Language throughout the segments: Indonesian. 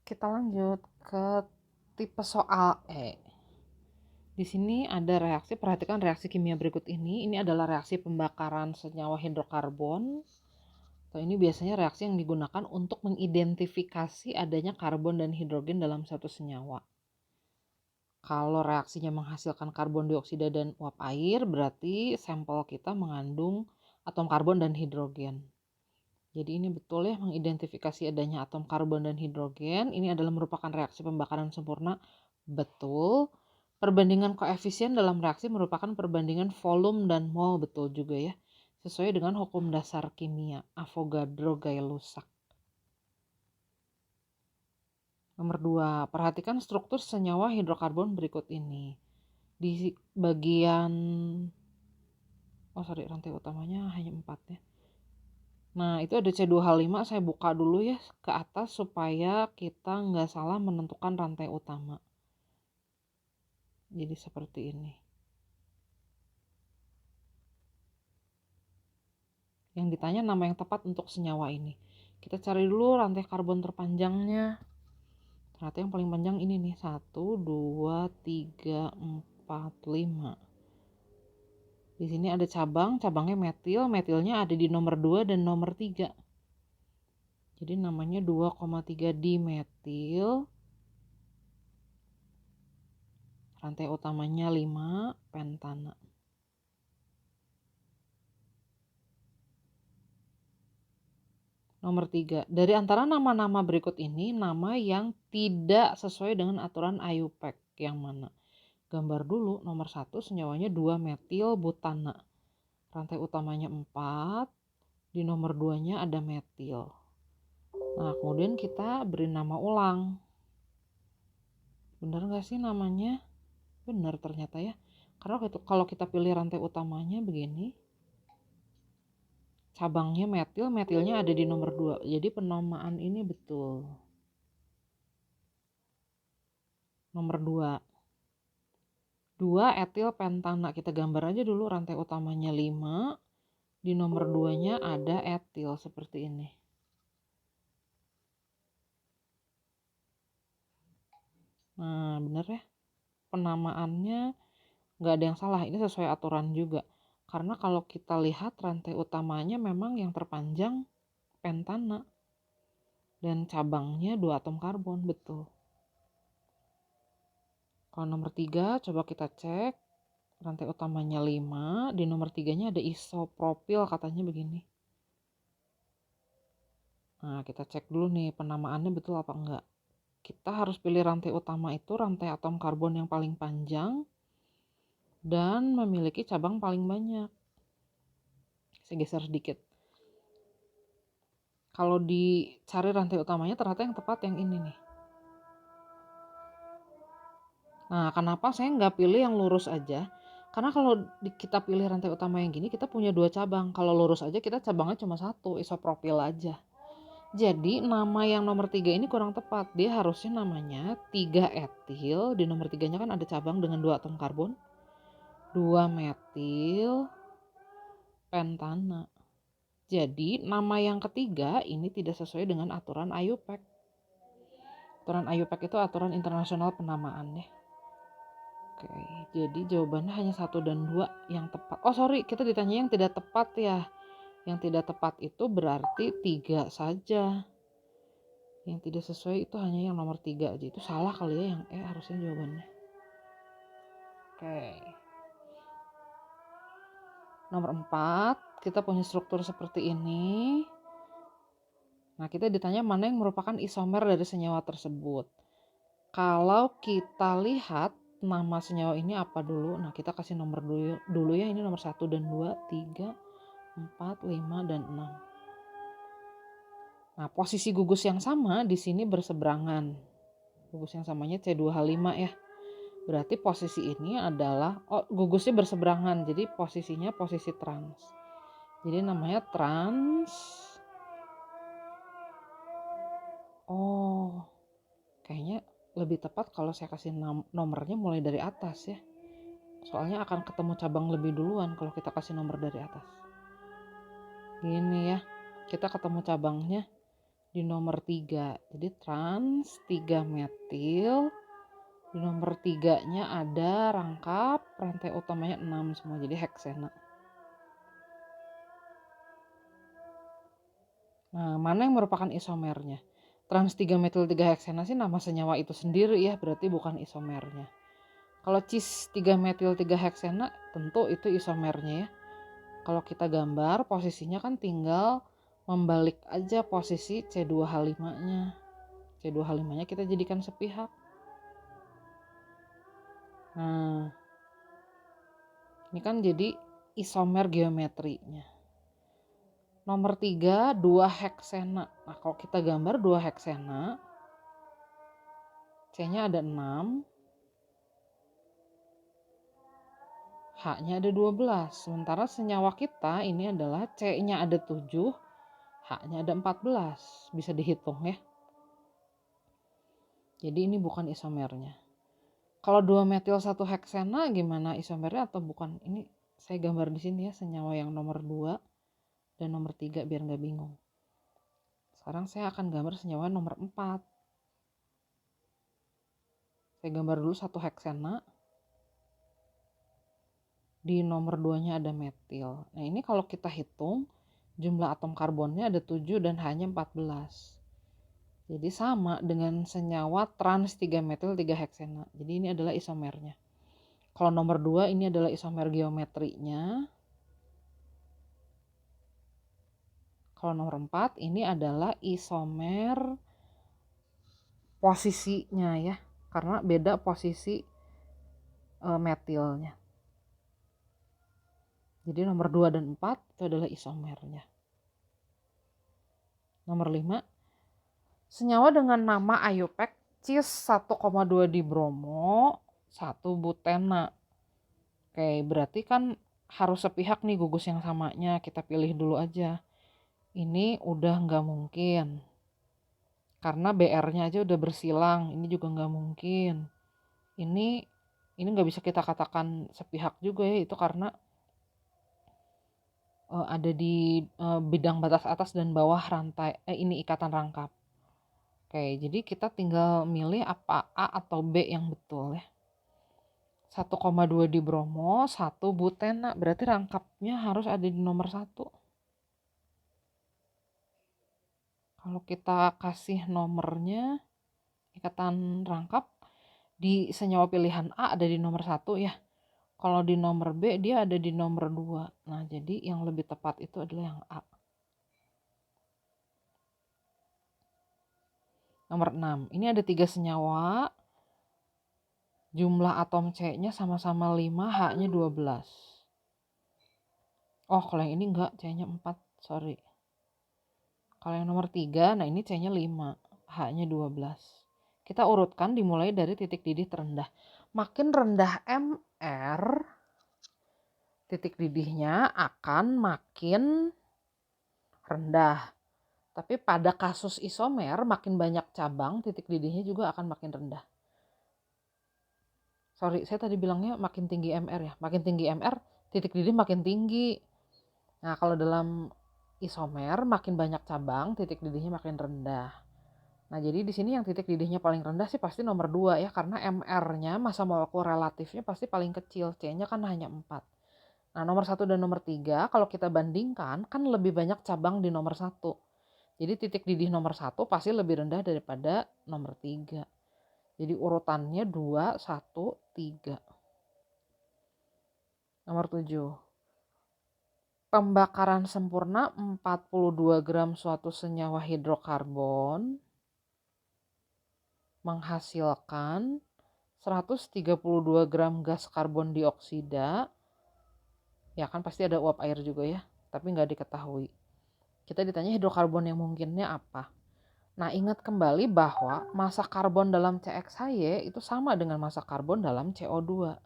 Kita lanjut ke tipe soal E. Di sini ada reaksi, perhatikan reaksi kimia berikut ini. Ini adalah reaksi pembakaran senyawa hidrokarbon. Atau ini biasanya reaksi yang digunakan untuk mengidentifikasi adanya karbon dan hidrogen dalam satu senyawa. Kalau reaksinya menghasilkan karbon dioksida dan uap air, berarti sampel kita mengandung atom karbon dan hidrogen. Jadi ini betul ya, mengidentifikasi adanya atom karbon dan hidrogen. Ini adalah merupakan reaksi pembakaran sempurna. Betul. Perbandingan koefisien dalam reaksi merupakan perbandingan volume dan mol. Betul juga ya. Sesuai dengan hukum dasar kimia, Avogadro-Gay-Lussac. Nomor 2, perhatikan struktur senyawa hidrokarbon berikut ini. Di bagian rantai utamanya hanya 4 ya. Nah, itu ada C2H5, saya buka dulu ya ke atas supaya kita nggak salah menentukan rantai utama. Jadi seperti ini. Yang ditanya nama yang tepat untuk senyawa ini. Kita cari dulu rantai karbon terpanjangnya. Ternyata yang paling panjang ini nih, 1, 2, 3, 4, 5. Di sini ada cabangnya metil, metilnya ada di nomor 2 dan nomor 3. Jadi namanya 2,3 dimetil. Rantai utamanya 5 pentana. Nomor 3, dari antara nama-nama berikut ini, nama yang tidak sesuai dengan aturan IUPAC yang mana? Gambar dulu, nomor 1 senyawanya 2 metil butana. Rantai utamanya 4, di nomor 2-nya ada metil. Nah, kemudian kita beri nama ulang. Benar nggak sih namanya? Benar ternyata ya. Karena kalau kita pilih rantai utamanya begini, cabangnya metil, metilnya ada di nomor 2. Jadi penamaan ini betul. Nomor 2, 2 etil pentana. Kita gambar aja dulu, rantai utamanya 5. Di nomor 2-nya ada etil seperti ini. Nah, bener ya. Penamaannya nggak ada yang salah. Ini sesuai aturan juga. Karena kalau kita lihat rantai utamanya memang yang terpanjang pentana. Dan cabangnya 2 atom karbon, betul. Kalau nomor 3, coba kita cek. Rantai utamanya 5, di nomor 3-nya ada isopropil, katanya begini. Nah, kita cek dulu nih penamaannya betul apa enggak. Kita harus pilih rantai utama itu rantai atom karbon yang paling panjang dan memiliki cabang paling banyak. Saya geser sedikit. Kalau dicari rantai utamanya ternyata yang tepat yang ini nih. Nah, kenapa saya nggak pilih yang lurus aja? Karena kalau kita pilih rantai utama yang gini, kita punya 2 cabang. Kalau lurus aja kita cabangnya cuma 1, isopropil aja. Jadi nama yang nomor 3 ini kurang tepat. Dia harusnya namanya 3 etil. Di nomor 3-nya kan ada cabang dengan 2 atom karbon. 2 metil pentana. Jadi nama yang ketiga ini tidak sesuai dengan aturan IUPAC. Aturan IUPAC itu aturan internasional penamaan ya. Oke, jadi jawabannya hanya 1 dan 2 yang tepat. Kita ditanya yang tidak tepat ya. Yang tidak tepat itu berarti 3 saja. Yang tidak sesuai itu hanya yang nomor 3 aja. Itu salah kali ya, yang E harusnya jawabannya. Oke. Nomor 4, kita punya struktur seperti ini. Nah, kita ditanya mana yang merupakan isomer dari senyawa tersebut. Kalau kita lihat nama senyawa ini apa dulu. Nah, kita kasih nomor dulu ya. Ini nomor 1 dan 2, 3, 4, 5, dan 6. Nah, posisi gugus yang sama di sini berseberangan. Gugus yang samanya C2H5 ya. Berarti posisi ini adalah gugusnya berseberangan. Jadi posisinya posisi trans. Jadi namanya trans. Kayaknya lebih tepat kalau saya kasih nomornya mulai dari atas ya. Soalnya akan ketemu cabang lebih duluan kalau kita kasih nomor dari atas. Gini ya. Kita ketemu cabangnya di di nomor 3. Jadi trans 3 metil. Di nomor 3-nya ada rangkap, rantai utamanya 6 semua, jadi heksena. Nah, mana yang merupakan isomernya? Trans 3 metil 3 heksena sih nama senyawa itu sendiri ya, berarti bukan isomernya. Kalau cis 3 metil 3 heksena tentu itu isomernya ya. Kalau kita gambar posisinya kan tinggal membalik aja posisi C2H5-nya. C2H5-nya kita jadikan sepihak. Nah, ini kan jadi isomer geometrinya. Nomor 3, 2 heksena. Nah, kalau kita gambar 2 heksena, C-nya ada 6, H-nya ada 12. Sementara senyawa kita ini adalah C-nya ada 7, H-nya ada 14. Bisa dihitung ya. Jadi ini bukan isomernya. Kalau 2 metil 1 heksena gimana isomernya atau bukan? Ini saya gambar di sini ya senyawa yang nomor 2 dan nomor 3 biar nggak bingung. Sekarang saya akan gambar senyawa nomor 4. Saya gambar dulu 1 heksena. Di nomor 2-nya ada metil. Nah, ini kalau kita hitung jumlah atom karbonnya ada 7 dan hanya 14. Jadi sama dengan senyawa trans 3 metil 3 heksena. Jadi ini adalah isomernya. Kalau nomor 2 ini adalah isomer geometrinya. Kalau nomor 4 ini adalah isomer posisinya ya. Karena beda posisi metilnya. Jadi nomor 2 dan 4 itu adalah isomernya. Nomor 5, senyawa dengan nama IUPAC cis 1,2 dibromo 1 butena. Oke, berarti kan harus sepihak nih gugus yang samanya. Kita pilih dulu aja. Ini udah nggak mungkin. Karena BR-nya aja udah bersilang. Ini juga nggak mungkin. Ini nggak bisa kita katakan sepihak juga ya. Itu karena ada di bidang batas atas dan bawah rantai. Ini ikatan rangkap. Oke, jadi kita tinggal milih apa A atau B yang betul ya. 1,2 dibromo, 1 butena. Berarti rangkapnya harus ada di nomor 1. Kalau kita kasih nomornya, ikatan rangkap, di senyawa pilihan A ada di nomor 1 ya. Kalau di nomor B dia ada di nomor 2. Nah, jadi yang lebih tepat itu adalah yang A. Nomor 6. Ini ada 3 senyawa. Jumlah atom C-nya sama-sama 5, H-nya 12. Oh, kalau yang ini enggak, C-nya 4, sorry. Kalau yang nomor 3, nah ini C-nya 5, H-nya 12. Kita urutkan dimulai dari titik didih terendah. Makin rendah MR, titik didihnya akan makin rendah. Tapi pada kasus isomer, makin banyak cabang, titik didihnya juga akan makin rendah. Sorry, saya tadi bilangnya makin tinggi MR ya. Makin tinggi MR, titik didih makin tinggi. Nah, kalau dalam isomer, makin banyak cabang, titik didihnya makin rendah. Nah, jadi di sini yang titik didihnya paling rendah sih pasti nomor 2 ya. Karena MR-nya, massa molekul relatifnya pasti paling kecil. C-nya kan hanya 4. Nah, nomor 1 dan nomor 3, kalau kita bandingkan, kan lebih banyak cabang di nomor 1. Jadi titik didih nomor 1 pasti lebih rendah daripada nomor 3. Jadi urutannya 2, 1, 3. Nomor 7. Pembakaran sempurna 42 gram suatu senyawa hidrokarbon menghasilkan 132 gram gas karbon dioksida. Ya kan pasti ada uap air juga ya, tapi nggak diketahui. Kita ditanya hidrokarbon yang mungkinnya apa. Nah, ingat kembali bahwa massa karbon dalam CXHY itu sama dengan massa karbon dalam CO2.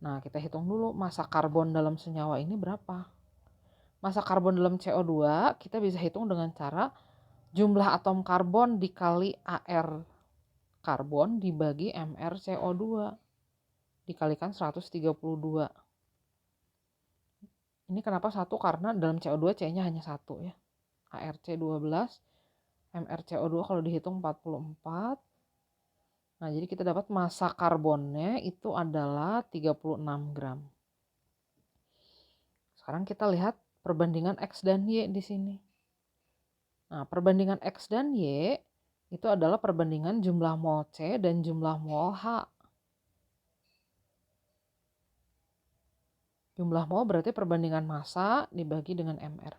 Nah, kita hitung dulu massa karbon dalam senyawa ini berapa. Massa karbon dalam CO2 kita bisa hitung dengan cara jumlah atom karbon dikali AR karbon dibagi MR CO2 dikalikan 132. Ini kenapa 1? Karena dalam CO2 C-nya hanya 1 ya. ARC 12 MrCO2 kalau dihitung 44. Nah, jadi kita dapat massa karbonnya itu adalah 36 gram. Sekarang kita lihat perbandingan X dan Y di sini. Nah, perbandingan X dan Y itu adalah perbandingan jumlah mol C dan jumlah mol H. Jumlah mol berarti perbandingan massa dibagi dengan MR.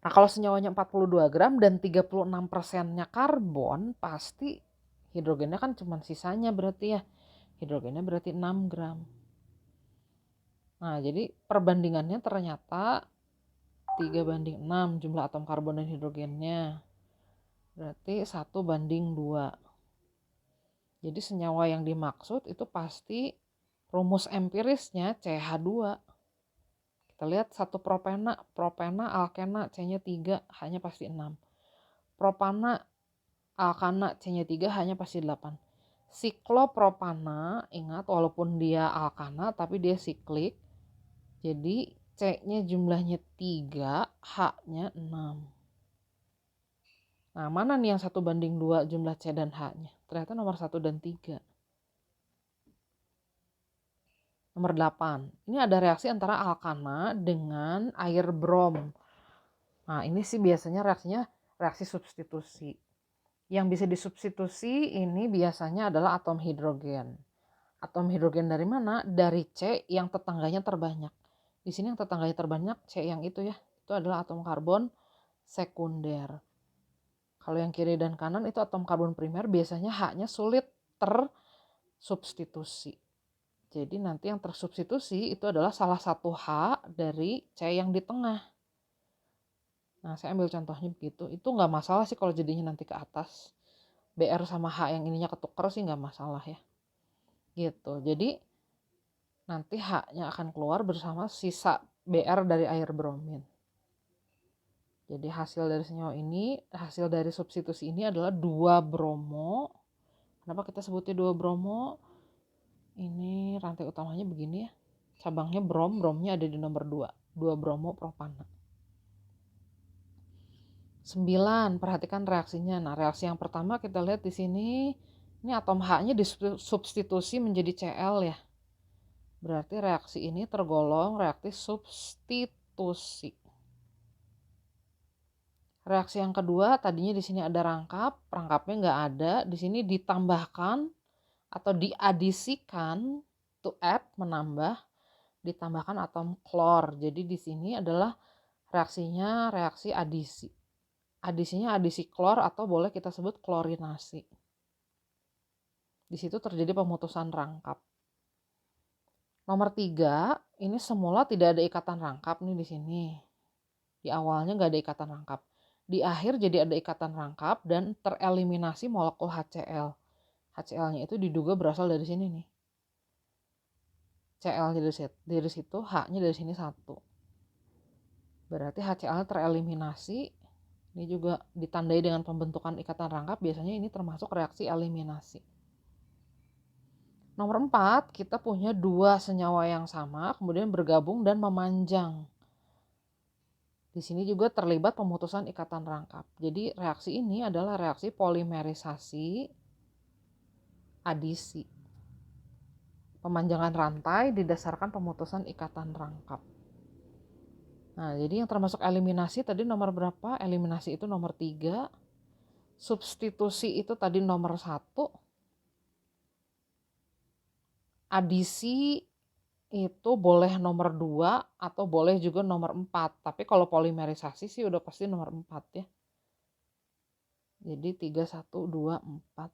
Nah, kalau senyawanya 42 gram dan 36%-nya karbon, pasti hidrogennya kan cuma sisanya berarti ya. Hidrogennya berarti 6 gram. Nah, jadi perbandingannya ternyata 3:6 jumlah atom karbon dan hidrogennya. Berarti 1:2. Jadi senyawa yang dimaksud itu pasti rumus empirisnya CH2. Kita lihat satu propena, alkena C-nya 3, H-nya pasti 6. Propana, alkana C-nya 3, H-nya pasti 8. Siklopropana, ingat walaupun dia alkana tapi dia siklik. Jadi C-nya jumlahnya 3, H-nya 6. Nah, mana nih yang 1:2 jumlah C dan H-nya? Ternyata nomor 1 dan 3. Nomor 8. Ini ada reaksi antara alkana dengan air brom. Nah, ini sih biasanya reaksinya reaksi substitusi. Yang bisa disubstitusi ini biasanya adalah atom hidrogen. Atom hidrogen dari mana? Dari C yang tetangganya terbanyak. Di sini yang tetangganya terbanyak C yang itu ya. Itu adalah atom karbon sekunder. Kalau yang kiri dan kanan itu atom karbon primer, biasanya H-nya sulit tersubstitusi. Jadi nanti yang tersubstitusi itu adalah salah satu H dari C yang di tengah. Nah, saya ambil contohnya begitu. Itu nggak masalah sih kalau jadinya nanti ke atas. BR sama H yang ininya ketuker sih nggak masalah ya. Gitu. Jadi nanti H-nya akan keluar bersama sisa BR dari air bromin. Jadi hasil dari senyawa ini, hasil dari substitusi ini adalah 2 bromo. Kenapa kita sebutnya 2 bromo? Ini rantai utamanya begini ya. Cabangnya brom, bromnya ada di nomor 2. 2 bromo propana. 9, perhatikan reaksinya. Nah, reaksi yang pertama kita lihat di sini, ini atom H-nya disubstitusi menjadi Cl ya. Berarti reaksi ini tergolong reaksi substitusi. Reaksi yang kedua, tadinya di sini ada rangkap, rangkapnya nggak ada. Di sini ditambahkan atau diadisikan, to add, menambah, ditambahkan atom klor. Jadi di sini adalah reaksinya reaksi adisi. Adisinya adisi klor atau boleh kita sebut klorinasi. Di situ terjadi pemutusan rangkap. Nomor 3, ini semula tidak ada ikatan rangkap nih di sini. Di awalnya nggak ada ikatan rangkap. Di akhir jadi ada ikatan rangkap dan tereliminasi molekul HCl. HCl-nya itu diduga berasal dari sini nih. Cl dari situ, H-nya dari sini 1. Berarti HCl-nya tereliminasi. Ini juga ditandai dengan pembentukan ikatan rangkap. Biasanya ini termasuk reaksi eliminasi. Nomor 4, kita punya 2 senyawa yang sama, kemudian bergabung dan memanjang. Di sini juga terlibat pemutusan ikatan rangkap. Jadi reaksi ini adalah reaksi polimerisasi adisi. Pemanjangan rantai didasarkan pemutusan ikatan rangkap. Nah, jadi yang termasuk eliminasi tadi nomor berapa? Eliminasi itu nomor 3. Substitusi itu tadi nomor 1. Adisi itu boleh nomor 2 atau boleh juga nomor 4. Tapi kalau polimerisasi sih udah pasti nomor 4 ya. Jadi 3, 1, 2, 4.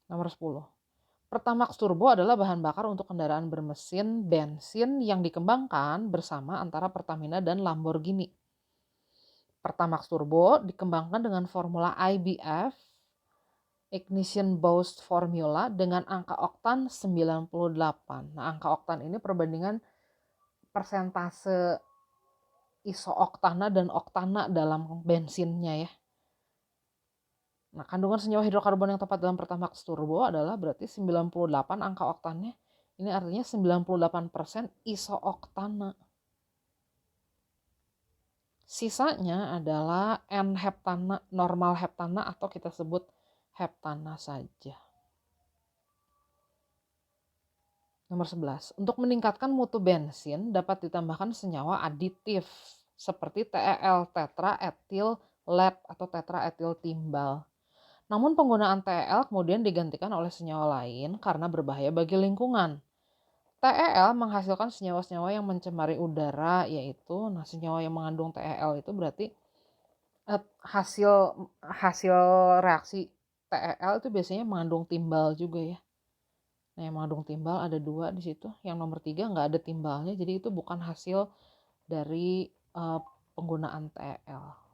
Nomor 10. Pertamax turbo adalah bahan bakar untuk kendaraan bermesin bensin yang dikembangkan bersama antara Pertamina dan Lamborghini. Pertamax turbo dikembangkan dengan formula IBF, ignition boost formula, dengan angka oktan 98. Nah, angka oktan ini perbandingan persentase isooktana dan oktana dalam bensinnya ya. Nah, kandungan senyawa hidrokarbon yang tepat dalam Pertamax turbo adalah berarti 98 angka oktannya. Ini artinya 98% isooktana. Sisanya adalah N-heptana, normal heptana atau kita sebut heptana saja. Nomor 11. Untuk meningkatkan mutu bensin dapat ditambahkan senyawa aditif seperti TEL, tetraetil lead atau tetraetil timbal. Namun penggunaan TEL kemudian digantikan oleh senyawa lain karena berbahaya bagi lingkungan. TEL menghasilkan senyawa-senyawa yang mencemari udara, yaitu senyawa yang mengandung TEL itu berarti hasil reaksi TEL itu biasanya mengandung timbal juga ya. Nah, yang mengandung timbal ada 2 di situ. Yang nomor 3 nggak ada timbalnya, jadi itu bukan hasil dari penggunaan TEL.